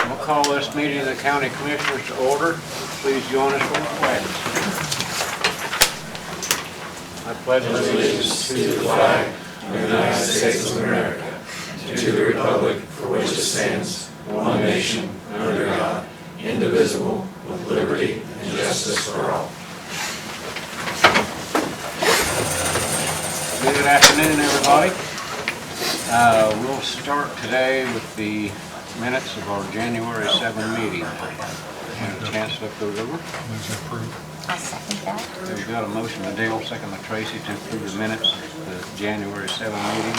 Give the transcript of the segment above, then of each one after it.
We'll call this meeting of the County Commissioners to order. Please join us for the pledge. I pledge allegiance to the flag of the United States of America, and to the republic for which it stands, one nation, under God, indivisible, with liberty and justice for all. Good afternoon, everybody. We'll start today with the minutes of our January 7 meeting. Had a chance to look those over? I'll second that. We've got a motion by Dale, second by Tracy to approve the minutes of the January 7 meeting.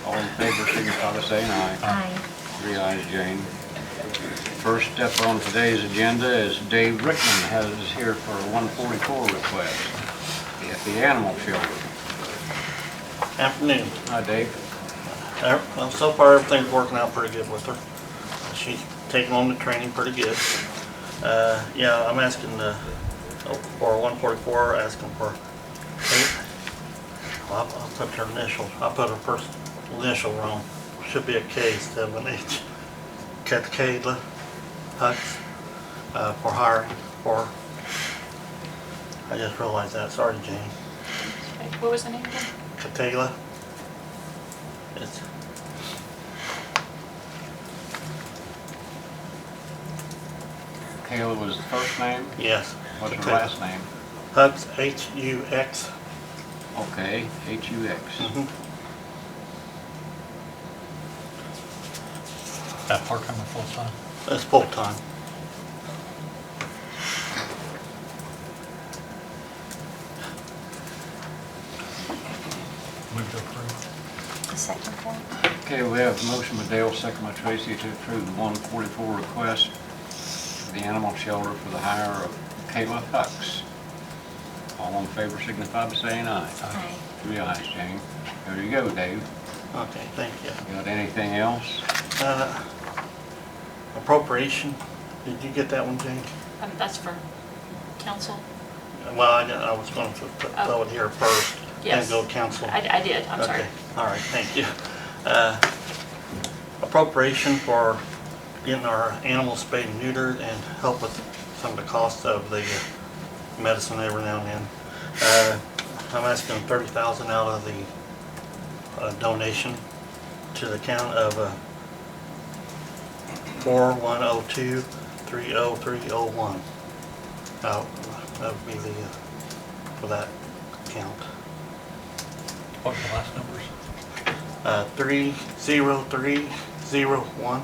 All in favor, signify by saying aye. Aye. 3 ayes, Jane. First step on today's agenda is Dave Rickman has us here for a 144 request at the animal shelter. Afternoon. Hi, Dave. Well, so far everything's working out pretty good with her. She's taking on the training pretty good. Yeah, I'm asking for 144, asking for 8. Well, I'll put her initial. I'll put her first initial wrong. Should be a K instead of an H. Kayla Hux for hiring for. I just realized that. Sorry, Jane. Okay, what was the name again? Kayla. It's Kayla was the first name. yes. What's her Kayla. last name? Hux, H-U-X. Okay, H-U-X. That part-time or full-time? That's full-time. Move to approve. I'll second that. Okay, we have a motion by Dale, second by Tracy to approve the 144 request for the animal shelter for the hire of Kayla Hux. All in favor signify by saying aye. Aye. 3 ayes, Jane. There you go, Dave. Okay, thank you. Got anything else? Appropriation, did you get that one, Jane? That's for council. Well, I was going to throw it here first, Yes. then go council. I did, I'm sorry. Okay, all right, thank you. Appropriation for getting our animals spayed and neutered and help with some of the costs of the medicine every now and then. I'm asking $30,000 out of the donation to the count of 4102-30301. That would be the for that count. What are the last numbers? 30301.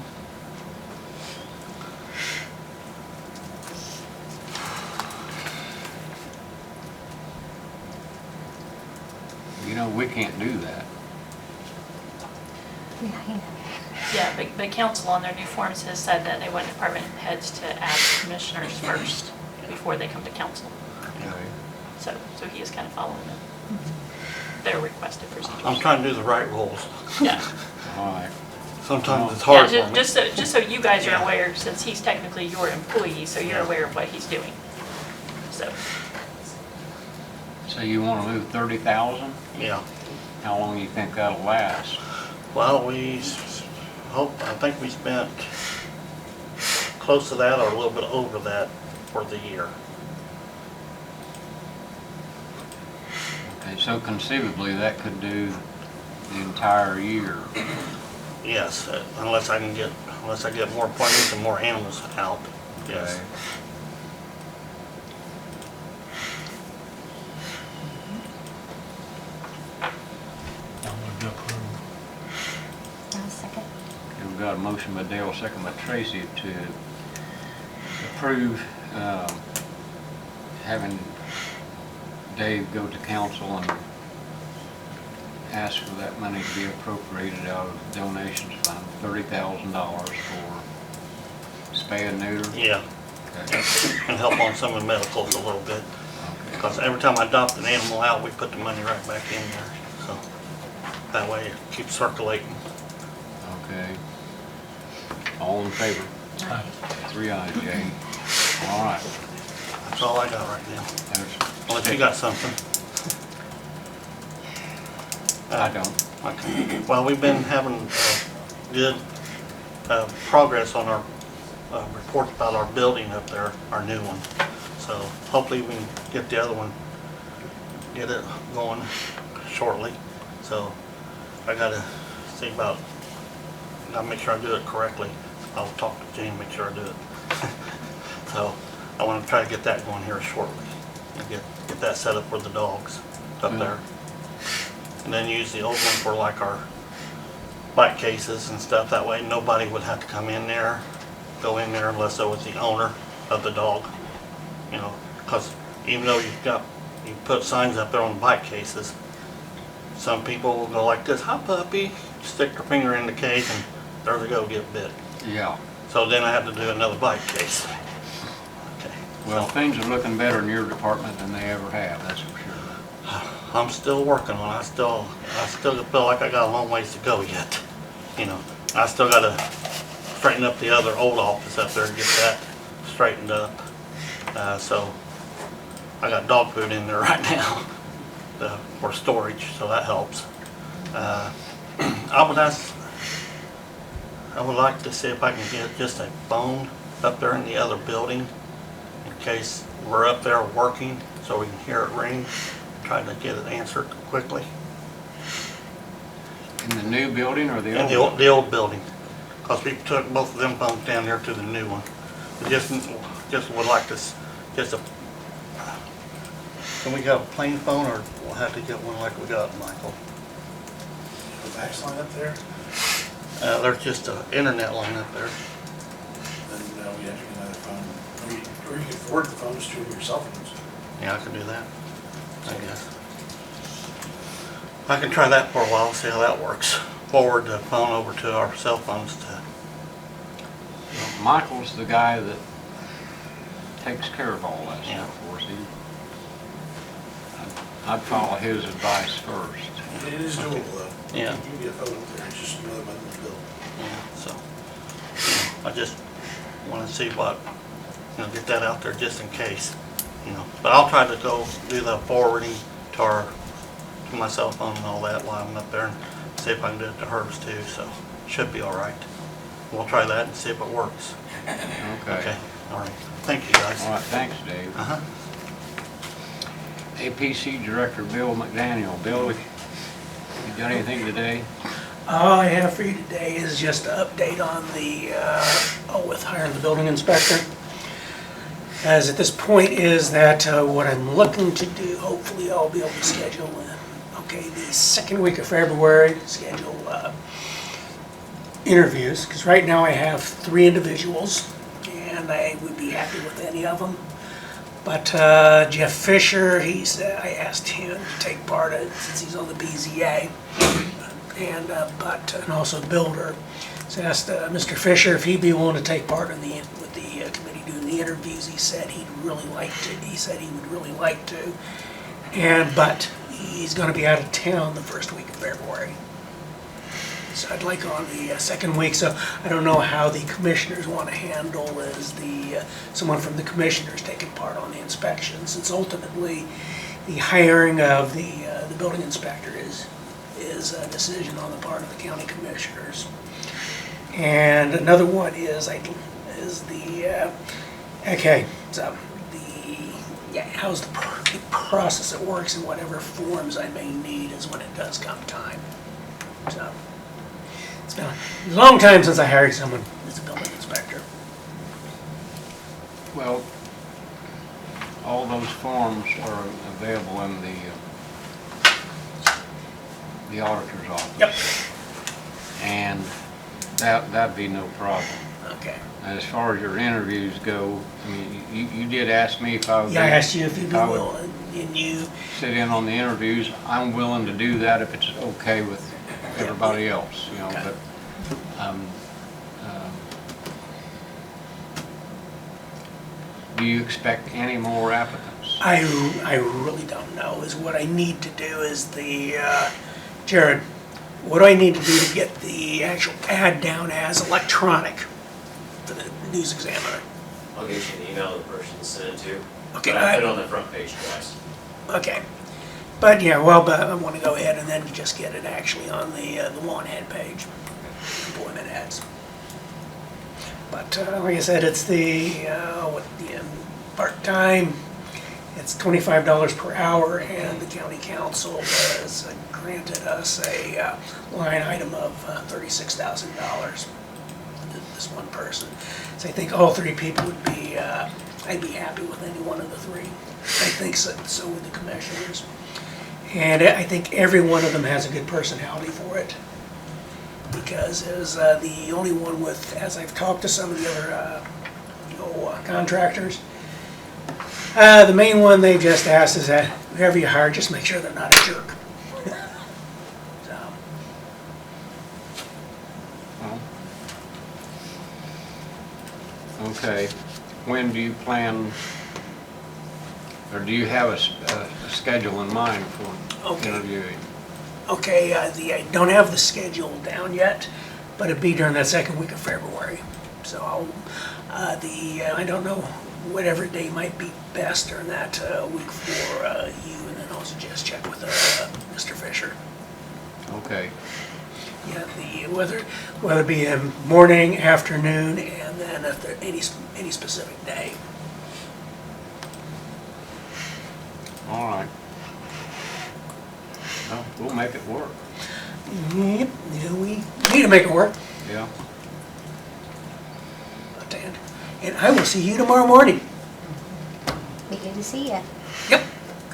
You know, we can't do that. Yeah, I know. Yeah, the council on their new forms has said that they want department heads to ask commissioners first before they come to council. Okay. So he is kind of following their requested procedures. I'm trying to do the right rules. Yeah. All right. Sometimes it's Yeah, hard for me. just so you guys are Yeah. aware, since he's technically your employee, so you're Yeah. aware of what he's doing. So, So you want to move 30,000? Yeah. How long do you think that'll last? Well, I think we spent close to that or a little bit over that for the year. Okay, so conceivably that could do the entire year. Yes, unless I get more appointments and more animals out. Yes. Okay. I'll move to approve. I'll second. Okay, we've got a motion by Dale, second by Tracy to approve having Dave go to council and ask for that money to be appropriated out of the donations fund, $30,000 for spay and neuter. Yeah, Okay. and help on some of the medicals a little bit. Okay. Because every time I adopt an animal out, we put the money right back in there. So that way it keeps circulating. Okay. All in favor? Aye. 3 ayes, Jay. All right. That's all I got right now. There's Unless you got something. I don't. Okay. Well, we've been having good progress on our reports about our building up there, our new one. So hopefully we can get the other one, get it going shortly. So I gotta see about, gotta make sure I do it correctly. I'll talk to Jane, make sure I do it. So I want to try to get that going here shortly and get that set up for the dogs up Yeah. there. And then use the old one for like our bike cases and stuff. That way nobody would have to come in there, go in there unless it was the owner of the dog. You know, because even though you put signs up there on the bike cases, some people will go like this, "Hi puppy," stick their finger in the cage and there they go, get bit. Yeah. So then I have to do another bike case. Okay. Well, things are looking better in your department than they ever have, that's for sure. I'm still working on it. I still feel like I got a long ways to go yet. You know, I still got to straighten up the other old office up there and get that straightened up. So I got dog food in there right now for storage, so that helps. I would like to see if I can get just a phone up there in the other building in case we're up there working, so we can hear it ring. Try to get it answered quickly. In the new building or the In old? the old building, because we took both of them phones down there to the new one. We just would like to, can we get a plain phone or we'll have to get one like we got, Michael? The fax line up there, There's just an internet line up there. then we have to get another phone. Or you can forward the phones to your cell phones. Yeah, I can do that, I guess. I can try that for a while, see how that works. Forward the phone over to our cell phones to, Michael's the guy that takes care of all that Yeah. stuff for us. I'd follow his advice first. It is doable though. Yeah. You can get a phone up there, it's just another button to build. yeah, so. I just want to see what, get that out there just in case, But I'll try to go do the forwarding to my cell phone and all that while I'm up there and see if I can do it to hers too, so should be all right. We'll try that and see if it works. Okay, all right. Thank you, guys. All right, thanks, Dave. Uh-huh. APC Director Bill McDaniel. Bill, you got anything today? All I have for you today is just an update on with hiring the building inspector. As at this point is that what I'm looking to do, hopefully I'll be able to schedule the second week of February, schedule interviews, because right now I have 3 individuals, and I would be happy with any of them. But Jeff Fisher, I asked him to take part in, since he's on the BZA, and also Builder. So I asked Mr. Fisher if he'd be willing to take part in with the committee doing the interviews. He said he'd really like to. He said he would really like to, but he's going to be out of town the first week of February. So I'd like on the second week. So I don't know how the commissioners want to handle someone from the commissioners taking part on the inspection, since ultimately the hiring of the building inspector is a decision on the part of the county commissioners. And another one how's the process it works and whatever forms I may need is when it does come time. So it's been a long time since I hired someone as a building inspector. Well, all those forms are available in the auditor's office. Yep. And that'd be no problem. Okay. As far as your interviews go, I mean, you did ask me if I would. Yeah, I asked you if you'd be I would willing, and you. sit in on the interviews. I'm willing to do that if it's okay with everybody else, Okay. but, do you expect any more applicants? I really don't know. Is what I need to do is Jared, what do I need to do to get the actual ad down as electronic for the News Examiner? I'll get you an email of the person to send it to. Okay, But I put it on the front page twice. Okay. But yeah, well, but I want to go ahead and then just get it actually on the want ad page, employment ads. But like I said, it's the part-time, it's $25 per hour, and the county council has granted us a line item of $36,000. This one person. So I think all three people would be, I'd be happy with any one of the three. I think so would the commissioners. And I think every one of them has a good personality for it. Because as the only one with, as I've talked to some of the other contractors, the main one they've just asked is that whoever you hire, just make sure they're not a jerk. So, Well, okay, when do you plan, or do you have a schedule in mind for Okay. interviewing? okay, I don't have the schedule down yet, but it'd be during that second week of February. So I'll, I don't know, whatever day might be best during that week for you, and then also just check with Mr. Fisher. Okay, Yeah, whether it be a morning, afternoon, and then if there any specific day. all right. Well, we'll make it work, Yep, yeah, we need to make it work. yeah. And I will see you tomorrow morning. Be good to see you. Yep.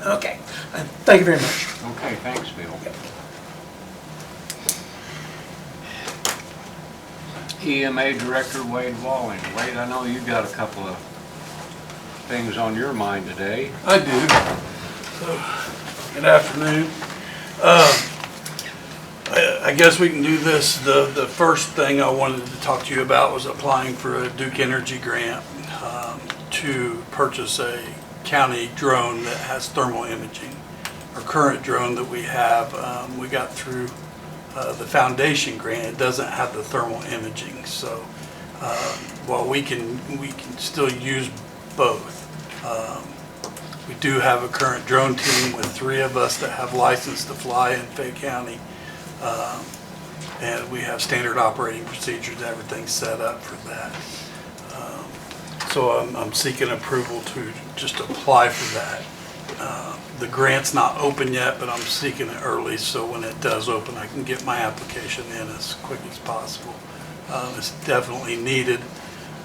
Okay. Thank you very much. Okay, thanks, Bill. Yep. EMA Director Wade Walling. Wade, I know you got a couple of things on your mind today. I do. Good afternoon. I guess we can do this. The first thing I wanted to talk to you about was applying for a Duke Energy grant to purchase a county drone that has thermal imaging. Our current drone that we have, we got through the foundation grant. It doesn't have the thermal imaging, so while we can still use both. We do have a current drone team with 3 of us that have license to fly in Fayette County. And we have standard operating procedures, everything set up for that. So I'm seeking approval to just apply for that. The grant's not open yet, but I'm seeking it early, so when it does open, I can get my application in as quick as possible. It's definitely needed.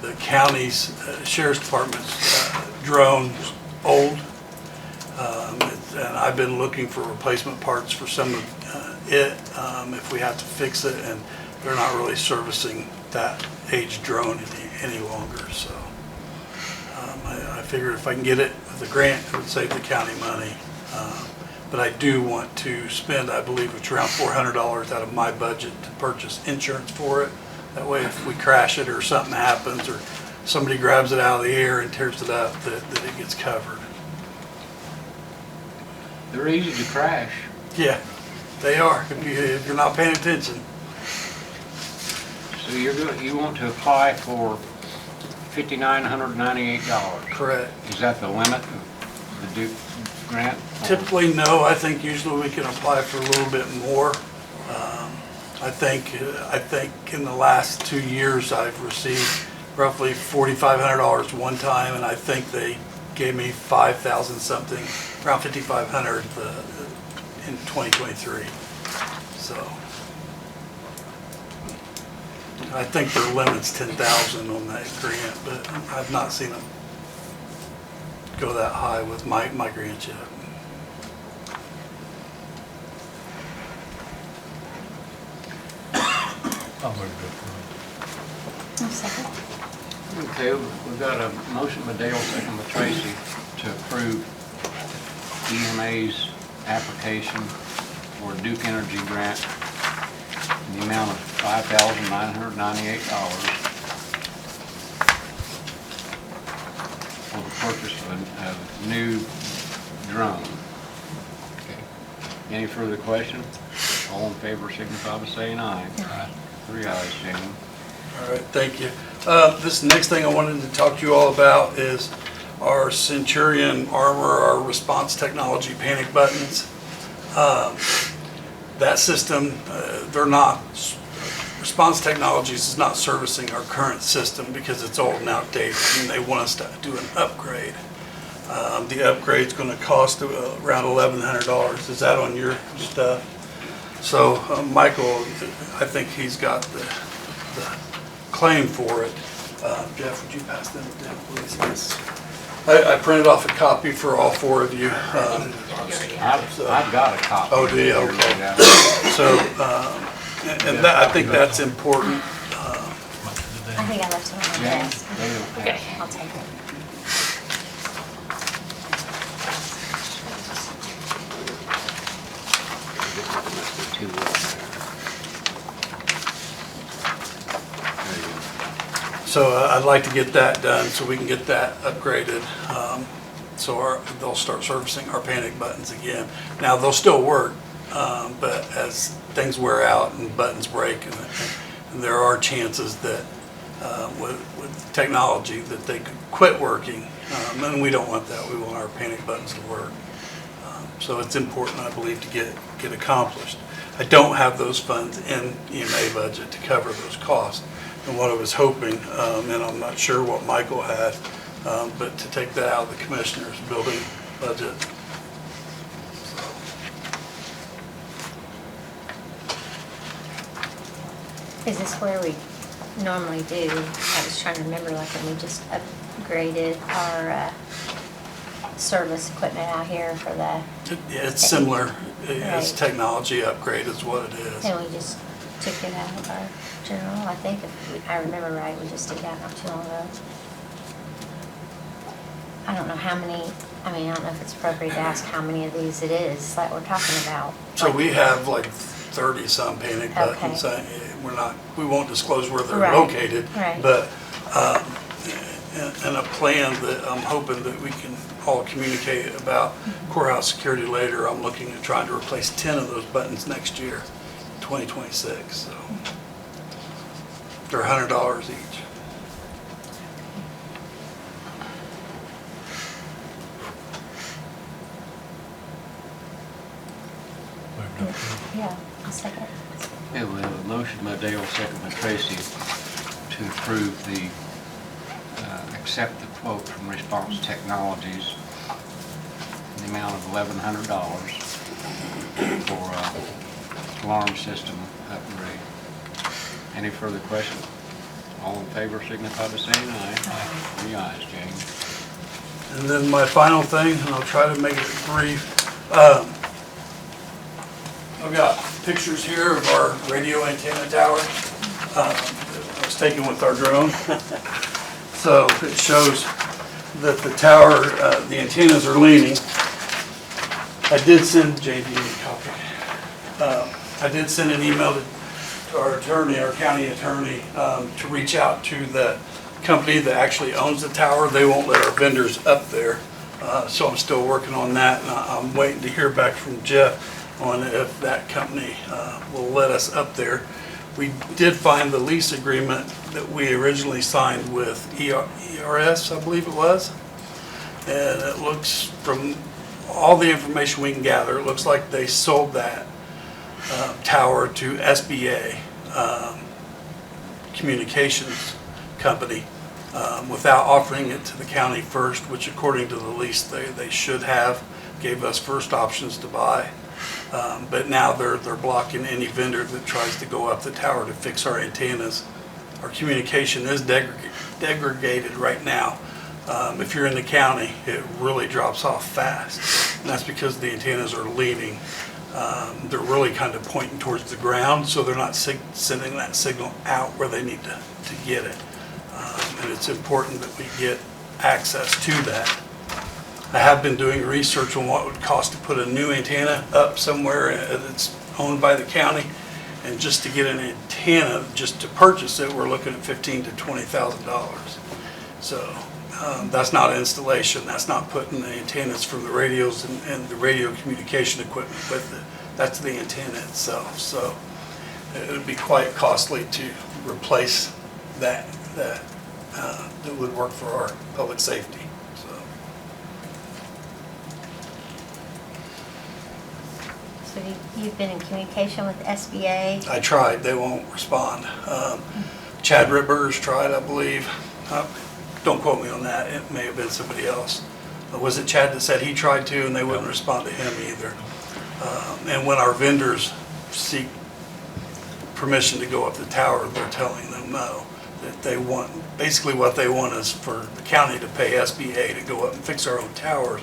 The county's sheriff's department's drone's old. And I've been looking for replacement parts for some of it, if we have to fix it, and they're not really servicing that aged drone any longer, so. I figured if I can get it with a grant, it would save the county money. But I do want to spend, I believe it's around $400 out of my budget to purchase insurance for it. That way if we crash it or something happens, or somebody grabs it out of the air and tears it up, that it gets covered. They're easy to crash. Yeah, they are, if you're not paying attention. So you want to apply for $5,998. Correct. Is that the limit of the Duke grant? Typically, no. I think usually we can apply for a little bit more. I think in the last 2 years, I've received roughly $4,500 one time, and I think they gave me 5,000 something, around 5,500 in 2023. So I think their limit's 10,000 on that grant, but I've not seen them go that high with my grant yet. I'll move to approve. I'll second. Okay, we've got a motion by Dale, second by Tracy, to approve EMA's application for a Duke Energy grant in the amount of $5,998 for the purchase of a new drone. Okay. Any further question? All in favor signify by saying aye. Aye. 3 ayes, gentlemen. All right, thank you. This next thing I wanted to talk to you all about is our Centurion Armor, our response technology panic buttons. That system, Response Technologies is not servicing our current system because it's old and outdated, and they want us to do an upgrade. The upgrade's gonna cost around $1,100. Is that on your stuff? So Michael, I think he's got the claim for it. Jeff, would you pass them down, please? Yes. I printed off a copy for all four of you. I've got a copy. Oh, do you? Okay. Yeah. So, and that, I think that's important. I think I left it on my Jane, desk. they don't Okay. have- I'll take it. must be two of them there. There you go. So I'd like to get that done so we can get that upgraded. So they'll start servicing our panic buttons again. Now, they'll still work, but as things wear out and buttons break, and there are chances that with technology that they could quit working, and we don't want that. We want our panic buttons to work. So it's important, I believe, to get accomplished. I don't have those funds in EMA budget to cover those costs. And what I was hoping, and I'm not sure what Michael had, but to take that out of the commissioner's building budget. Is this where we normally do? I was trying to remember, like when we just upgraded our service equipment out here for the, It's similar. It's Right. technology upgrade is what it is. and we just took it out of our general. I think if I remember right, we just did that not too long ago. I don't know how many, I mean, I don't know if it's appropriate to ask how many of these it is that we're talking about. So we have like 30-some panic buttons. We won't disclose where they're Right, located. right. But, and a plan that I'm hoping that we can all communicate about courthouse security later. I'm looking at trying to replace 10 of those buttons next year, 2026, so. They're $100 each. Yeah, a second. Okay, we have a motion by Dale, second by Tracy, to approve accept the quote from Response Technologies in the amount of $1,100 for alarm system upgrade. Any further questions? All in favor signify by saying aye. Three ayes, Jane. And then my final thing, and I'll try to make it brief. I've got pictures here of our radio antenna tower that I was taken with our drone. So it shows that the tower, the antennas are leaning. I did send JD a copy. I did send an email to our attorney, our county attorney, to reach out to the company that actually owns the tower. They won't let our vendors up there. So I'm still working on that, and I'm waiting to hear back from Jeff on if that company will let us up there. We did find the lease agreement that we originally signed with ERS, I believe it was. And it looks, from all the information we can gather, it looks like they sold that tower to SBA Communications Company without offering it to the county first, which according to the lease they should have, gave us first options to buy. But now they're blocking any vendor that tries to go up the tower to fix our antennas. Our communication is degraded right now. If you're in the county, it really drops off fast. And that's because the antennas are leaning. They're really kind of pointing towards the ground, so they're not sending that signal out where they need to get it. And it's important that we get access to that. I have been doing research on what it would cost to put a new antenna up somewhere that's owned by the county. And just to get an antenna, just to purchase it, we're looking at $15,000 to $20,000. So that's not installation. That's not putting the antennas from the radios and the radio communication equipment with it. That's the antenna itself. So it would be quite costly to replace that that would work for our public safety, so. So you've been in communication with SBA? I tried, they won't respond. Chad Ripper's tried, I believe. Don't quote me on that, it may have been somebody else. Was it Chad that said he tried to and they wouldn't respond to him either? And when our vendors seek permission to go up the tower, they're telling them no. That they want, basically what they want is for the county to pay SBA to go up and fix our own towers,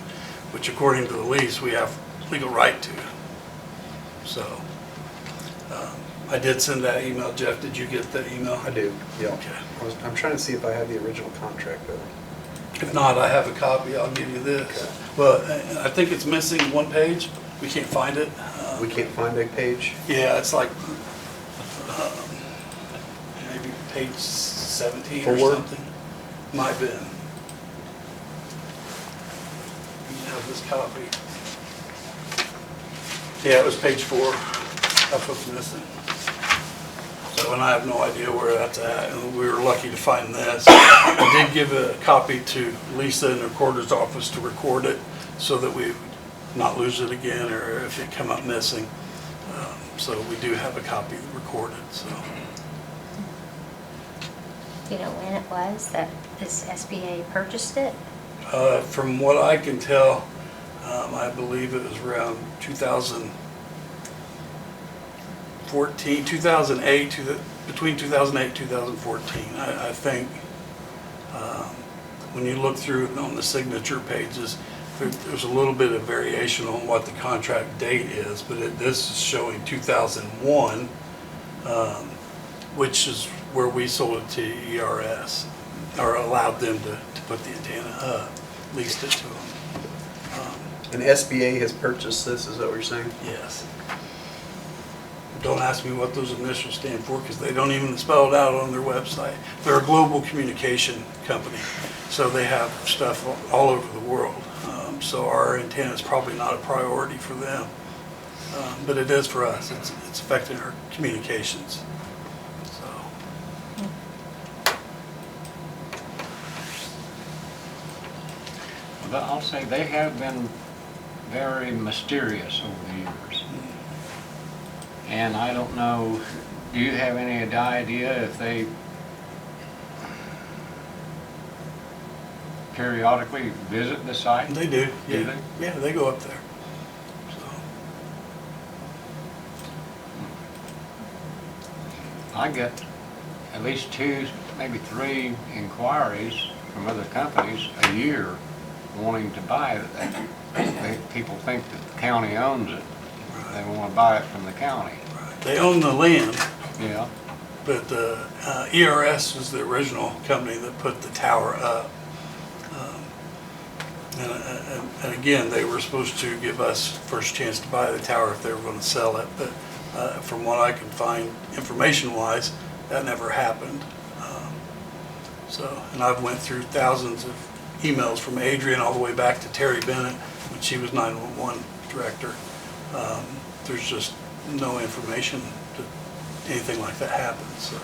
which according to the lease, we have legal right to. So, I did send that email. Jeff, did you get that email? I do, yeah. Okay. I'm trying to see if I have the original contract though. If not, I have a copy. I'll give you this. Well, I think it's missing one page. We can't find it. We can't find a page? Yeah, it's like maybe page 17 or 4? something. Might have been. You have this copy. Yeah, it was page 4. That's what's missing. So, and I have no idea where that's at, and we were lucky to find this. I did give a copy to Lisa in the recorder's office to record it so that we would not lose it again or if it come up missing. So we do have a copy recorded, so. Do you know when it was that this SBA purchased it? From what I can tell, I believe it was around 2014, 2008, between 2008 and 2014. I think when you look through on the signature pages, there's a little bit of variation on what the contract date is, but this is showing 2001, which is where we sold it to ERS, or allowed them to put the antenna up, leased it to them. And SBA has purchased this, is that what you're saying? Yes. Don't ask me what those initials stand for because they don't even spell it out on their website. They're a global communication company, so they have stuff all over the world. So our antenna is probably not a priority for them, but it is for us. It's affecting our communications. So. But I'll say they have been very mysterious over the years. And I don't know, do you have any idea if they periodically visit the site? They do, yeah. Do they? Yeah, they go up there. So. I get at least 2, maybe 3 inquiries from other companies a year wanting to buy it. People think that the county owns it. They want to buy it from the county. Right. They own the land, Yeah. but ERS was the original company that put the tower up. And again, they were supposed to give us first chance to buy the tower if they were going to sell it, but from what I can find information-wise, that never happened. And I've went through thousands of emails from Adrian all the way back to Terry Bennett when she was 911 director. There's just no information that anything like that happened, so.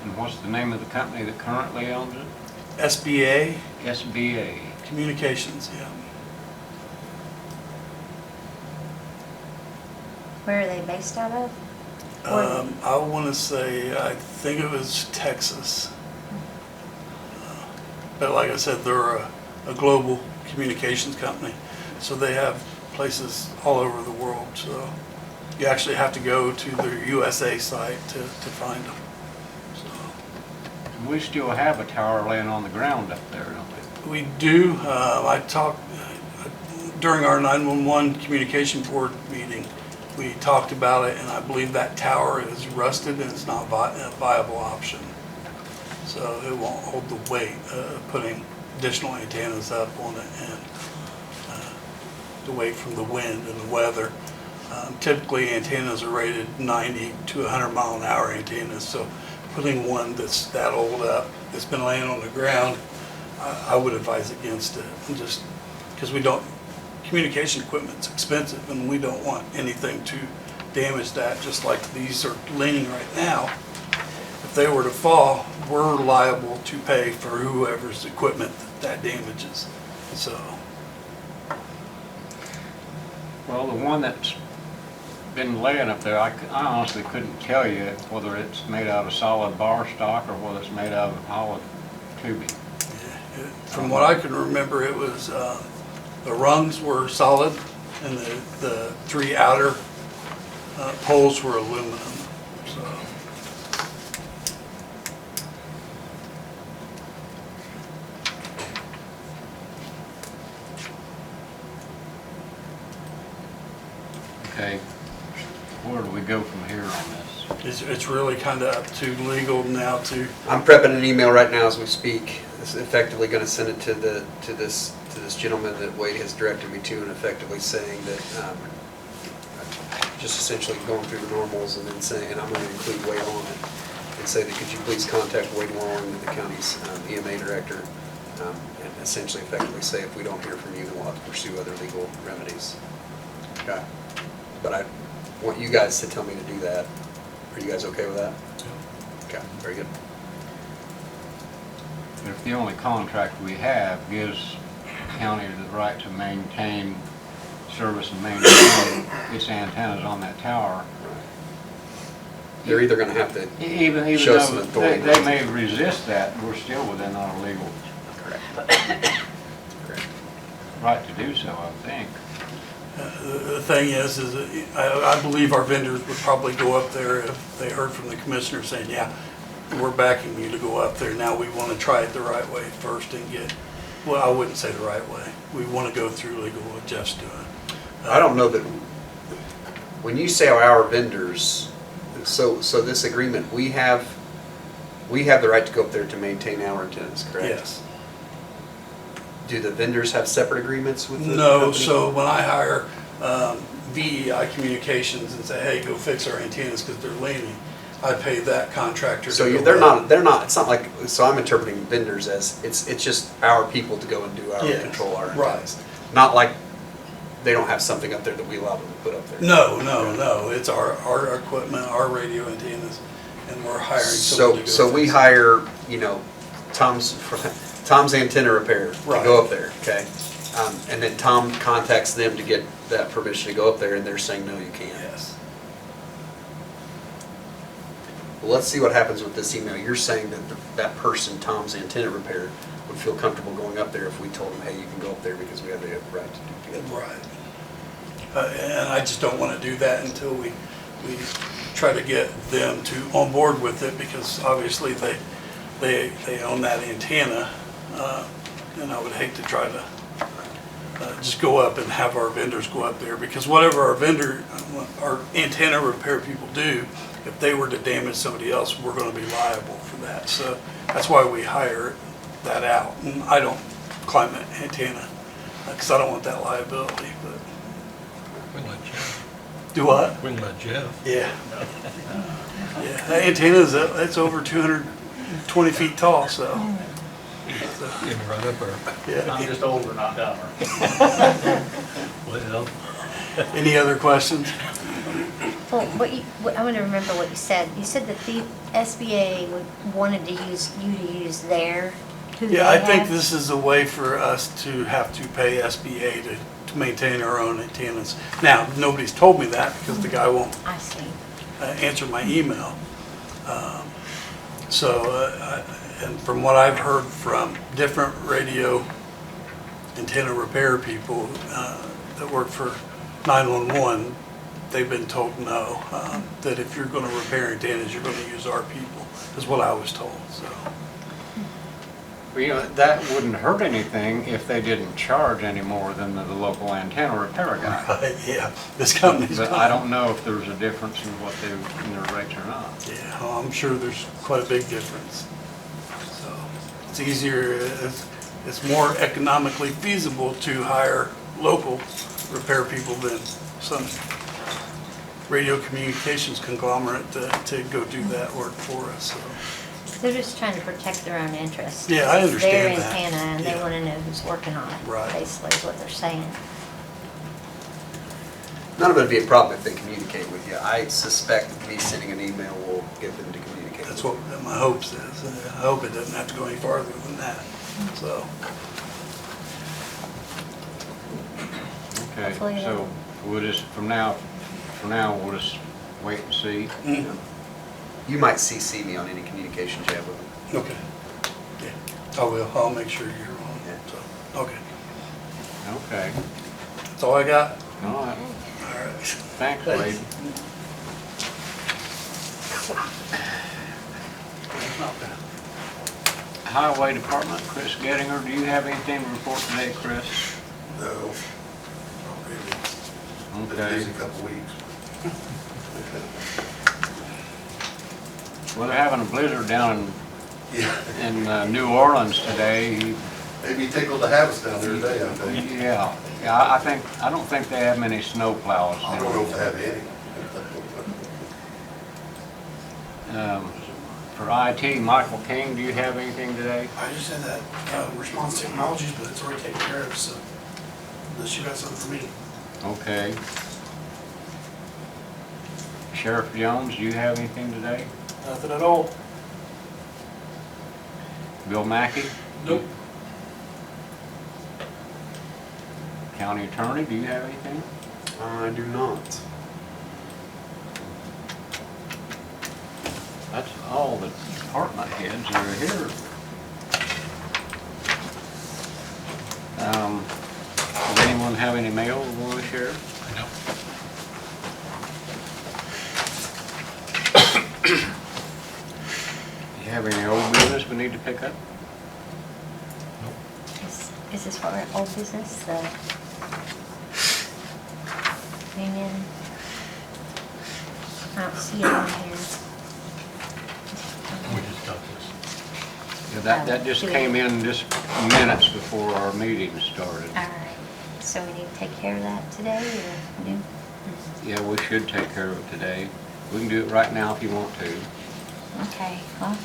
And what's the name of the company that currently owns it? SBA SBA. Communications, yeah. Where are they based out of? I want to say, I think it was Texas. But like I said, they're a global communications company, so they have places all over the world. So you actually have to go to their USA site to find them. So We still have a tower laying on the ground up there, don't we? we do. I talked during our 911 communication board meeting. We talked about it, and I believe that tower is rusted and it's not a viable option. So it won't hold the weight of putting additional antennas up on it and the weight from the wind and the weather. Typically antennas are rated 90 to 100 mile an hour antennas, so putting one that's that old up, that's been laying on the ground, I would advise against it. And just because communication equipment's expensive and we don't want anything to damage that, just like these are leaning right now. If if they were to fall, we're liable to pay for whoever's equipment that damages. So, Well, the one that's been laying up there, I honestly couldn't tell you whether it's made out of solid bar stock or whether it's made out of hollow tubing. from what I can remember, it was, the rungs were solid and the three outer poles were aluminum, so. Okay, where do we go from here on this? It's really kind of up to legal now to, I'm prepping an email right now as we speak. It's effectively going to send it to this gentleman that Wade has directed me to, and effectively saying that, just essentially going through the normals and then saying, and I'm going to include Wade on it, and say that could you please contact Wade Warren, the county's EMA director, and essentially effectively say if we don't hear from you, then we'll have to pursue other legal remedies. Okay? But I want you guys to tell me to do that. Are you guys okay with that? Okay, very good. If the only contract we have gives the county the right to maintain, service and maintain its antennas on that tower, They're either gonna have to, even Show some though authority. they may resist that, we're still within our legal correct. right to do so, I think. the thing is I believe our vendors would probably go up there if they heard from the commissioner saying, yeah, we're backing you to go up there. Now we want to try it the right way first and get, well, I wouldn't say the right way. We want to go through legal what Jeff's doing. I don't know that, when you say our vendors, so this agreement, we have the right to go up there to maintain our antennas, correct? Yes. Do the vendors have separate agreements with the No, company? so when I hire VEI Communications and say, hey, go fix our antennas because they're leaning, I pay that contractor to So go they're up. not, it's not like, so I'm interpreting vendors as, it's just our people to go and do our, Yes, control our right. antennas. Not like they don't have something up there that we allow them to put up there. No, it's our equipment, our radio antennas, and we're hiring someone to go So we fix it. hire, Tom's antenna repair to Right. go up there, okay? And then Tom contacts them to get that permission to go up there, and they're saying, no, you can't. Yes. Well, let's see what happens with this email. You're saying that that person, Tom's antenna repair, would feel comfortable going up there if we told him, hey, you can go up there because we have the right to do it. Right. And I just don't want to do that until we try to get them on board with it, because obviously they own that antenna. And I would hate to try to just go up and have our vendors go up there, because whatever our antenna repair people do, if they were to damage somebody else, we're going to be liable for that. So that's why we hire that out. And I don't climb an antenna because I don't want that liability. But We can let Jeff. do what? We can let Jeff. Yeah. Yeah, that antenna's it's over 220 feet tall, so. Get him right up there. Yeah. I'm just older, not dumber. Well, Any other questions? Well, I want to remember what you said. You said that the SBA wanted to use you to use who they Yeah, I think have? this is a way for us to have to pay SBA to maintain our own antennas. Now, nobody's told me that because the guy won't I see. answer my email. And from what I've heard from different radio antenna repair people that work for 911, they've been told no, that if you're going to repair antennas, you're going to use our people, is what I was told, so. Well, that wouldn't hurt anything if they didn't charge any more than the local antenna repair guy. Yeah, this company's. But I don't know if there's a difference in in their rates or not. Yeah, well, I'm sure there's quite a big difference. So it's easier, it's more economically feasible to hire local repair people than some radio communications conglomerate to go do that work for us, so. They're just trying to protect their own interests. Yeah, I It's understand that. their antenna, and they Yeah. want to know who's working on it. Right. Basically, is what they're saying. None of it would be a problem if they communicate with you. I suspect me sending an email will get them to communicate. That's what my hopes is. I hope it doesn't have to go any farther than that, so. Okay, Hopefully so we'll just, for now, we'll just wait and see. You might CC me on any communications you have with them. Okay. Yeah, I will. I'll make sure you're on it, so, okay. Okay, That's all I got. all right. All right. Thanks, Wade. Highway Department, Chris Gettinger, do you have anything to report today, Chris? No, not really. Been a Okay. busy couple weeks. Well, they're having a blizzard down Yeah, in New Orleans today. they'd be tickled to have us down there today, I think. Yeah, I don't think they have many snow plows. I don't know if they have any. For IT, Michael King, do you have anything today? I just had that response technologies, but it's already taken care of, so unless you got something for me. Okay. Sheriff Jones, do you have anything today? Nothing at all. Bill Mackey? Nope. County Attorney, do you have anything? I do not. That's all the department heads that are here. Does anyone have any mail they want to share? I know. Do you have any old business we need to pick up? Is this for old business, the union? I don't see it on here. We just got this. Yeah, that just came in just minutes before our meeting started. All right, so we need to take care of that today, or do? Yeah, we should take care of it today. We can do it right now if you want to. Okay, well,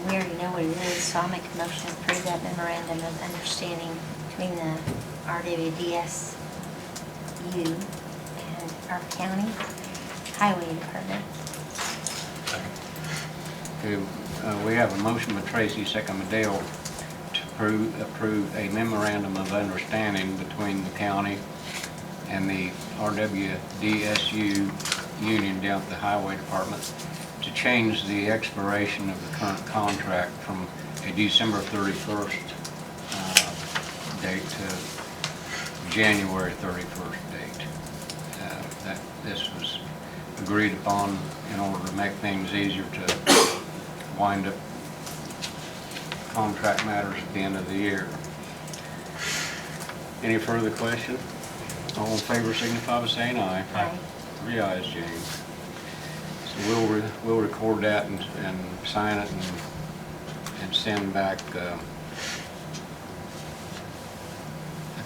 we already know what it is, so I'll make a motion to approve that memorandum of understanding between the RWDSU and our county highway department. Okay, we have a motion by Tracy, second by Dale, to approve a memorandum of understanding between the county and the RWDSU union down at the highway department to change the expiration of the current contract from a December 31st date to January 31st date. That this was agreed upon in order to make things easier to wind up contract matters at the end of the year. Any further question? All in favor signify by saying aye. Aye. 3 ayes, James. So we'll record that and sign it and send back a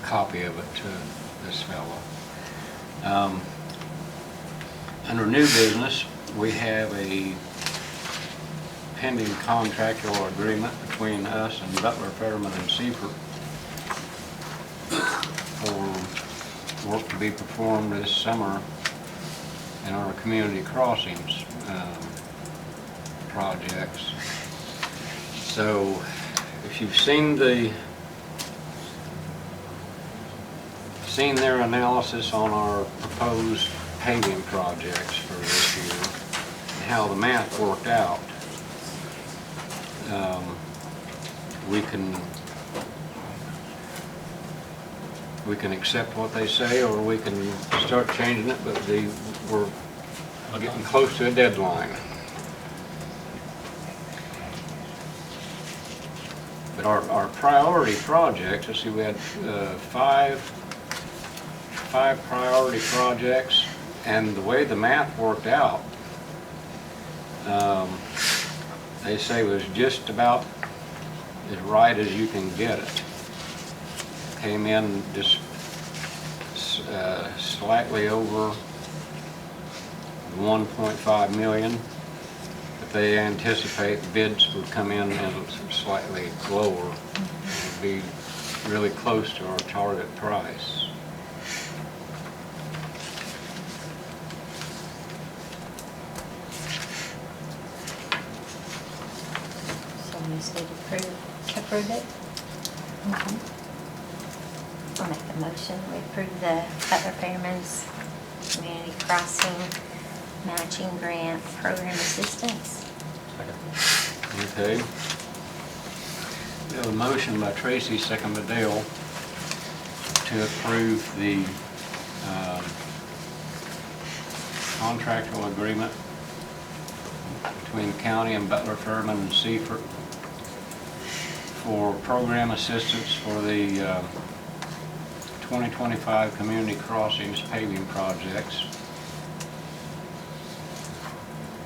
copy of it to this fellow. Under new business, we have a pending contract or agreement between us and Butler, Fetterman, and Seifert for work to be performed this summer in our community crossings projects. So if you've seen their analysis on our proposed paving projects for this year and how the math worked out, we can accept what they say, or we can start changing it, but we're getting close to a deadline. But our priority projects, let's see, we had five priority projects, and the way the math worked out, they say was just about as right as you can get it. Came in just slightly over 1.5 million, but they anticipate bids would come in slightly lower. It would be really close to our target price. approve it. I'll make a motion, we approve the Butler Fairman's Community Crossing Matching Grant Program Assistance. Okay. We have a motion by Tracy, second by Dale, to approve the contractual agreement between the county and Butler Fairman and Seifert for program assistance for the 2025 Community Crossings paving projects.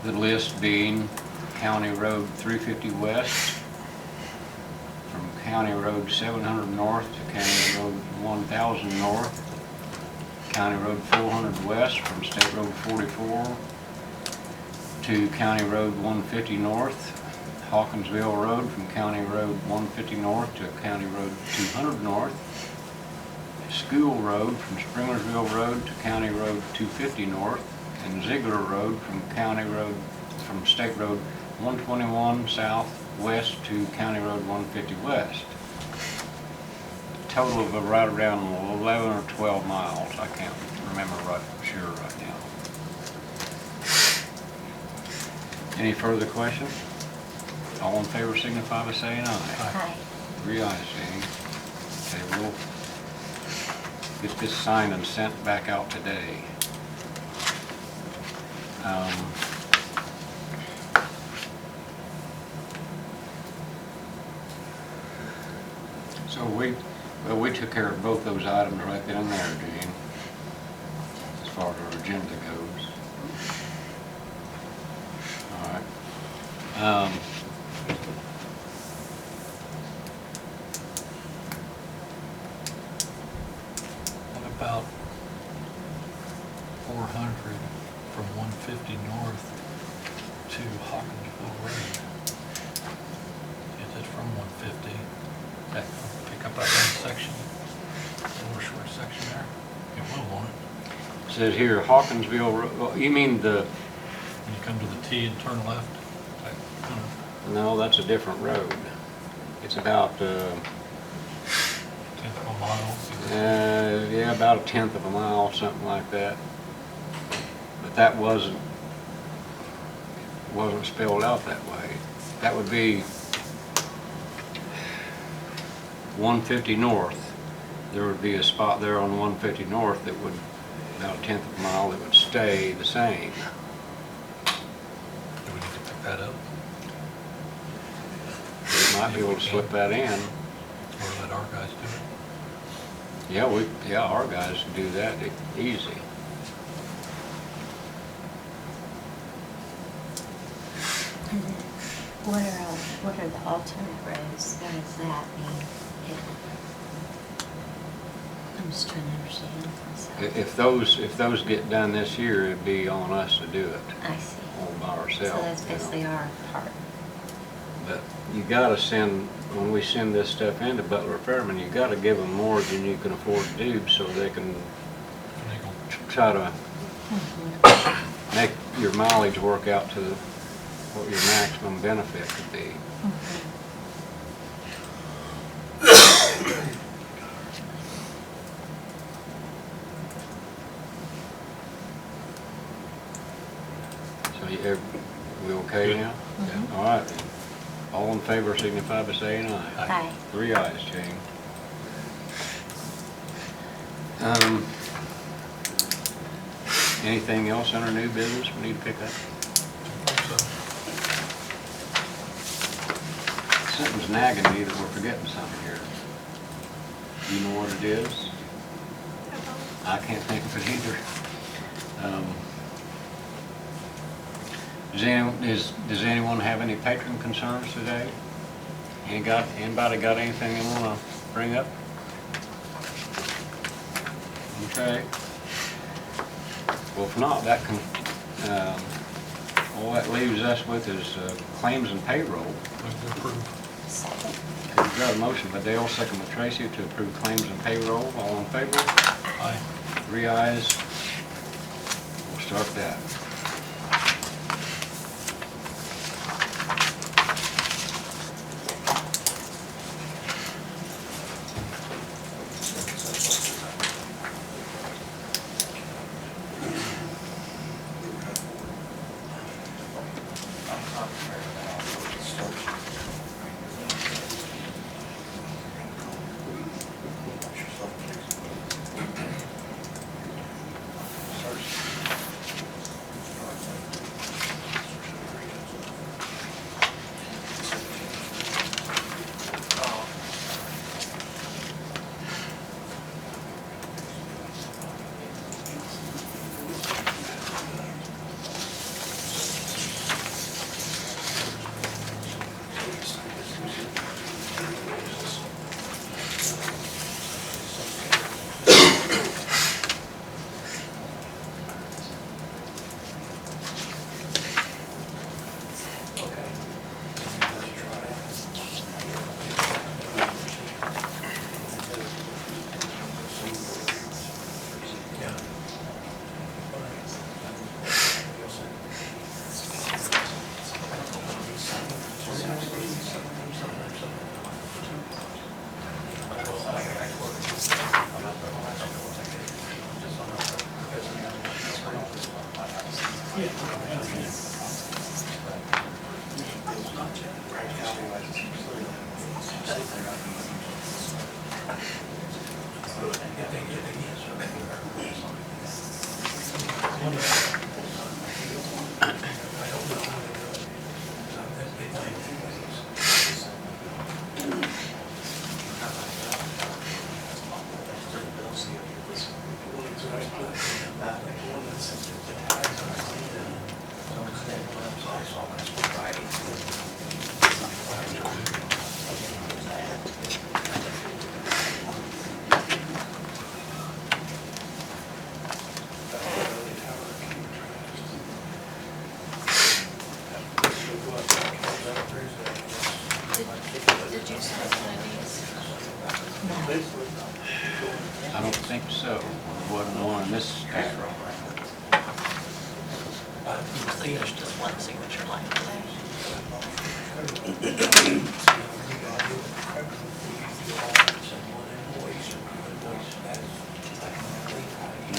The list being County Road 350 West, from County Road 700 North to County Road 1000 North, County Road 400 West from State Road 44 to County Road 150 North, Hawkinsville Road from County Road 150 North to County Road 200 North, School Road from Springersville Road to County Road 250 North, and Ziegler Road from State Road 121 South West to County Road 150 West. Total of right around 11 or 12 miles. I can't remember sure right now. Any further questions? All in favor signify by saying aye. Aye. 3 ayes, Jane. Okay, we'll get this signed and sent back out today. So we took care of both those items right then and there, Gene, as far as our agenda goes. All right. What about 400 from 150 north to Hawkinsville Road? Is it from 150? That pick up that one section, a little short section there? It will, won't it? Says here, Hawkinsville, you mean the, When you come to the T and turn left? no, that's a different road. It's about, 10th of a mile. yeah, about 1/10 of a mile, something like that. But that wasn't spelled out that way. That would be 150 north. There would be a spot there on 150 north that would, about 1/10 of a mile, that would stay the same. Do we need to pick that up? We might be able to slip that in. Or let our guys do it? Yeah, our guys can do that easy. And then, what are the alternate roads? What does that mean? I'm just trying to understand myself. If those get done this year, it'd be on us to do it, I see. all by ourselves. So that's you know. basically our part. But you gotta send, when we send this stuff into Butler Fairman, you gotta give them more than you can afford to do so they can try to make your mileage work out to what your maximum benefit could be. So we okay now? Mhm. All right then. All in favor signify by saying aye. Aye. 3 ayes, Jane. Anything else under new business we need to pick up? Something's nagging me that we're forgetting something here. Do you know what it is? I can't think of it either. Does anyone have any patron concerns today? Anybody got anything they want to bring up? Okay. Well, if not, that can, all that leaves us with is claims and payroll. Second. We've got a motion by Dale, second by Tracy to approve claims and payroll. All in favor? Aye. 3 ayes. We'll start that. Did you sign one of these? I don't think so. There wasn't one in this stack. So there's just one signature line today.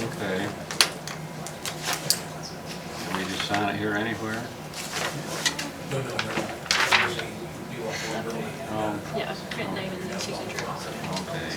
Okay. Can we just sign it here anywhere? Yeah, print name and then signature also. Okay.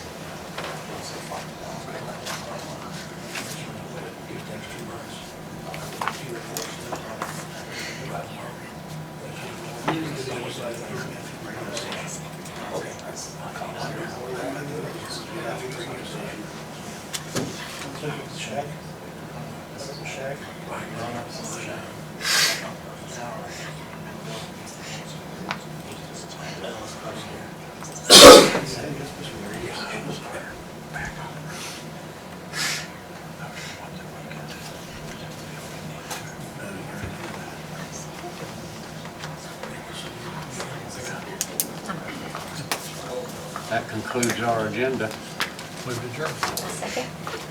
That concludes our agenda. Move to adjourn. Second?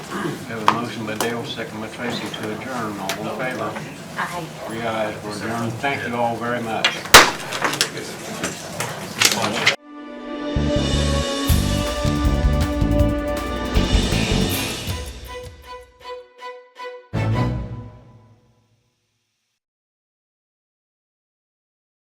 We have a motion by Dale, second by Tracy to adjourn. All in favor? Aye. 3 ayes, we're adjourned. Thank you all very much.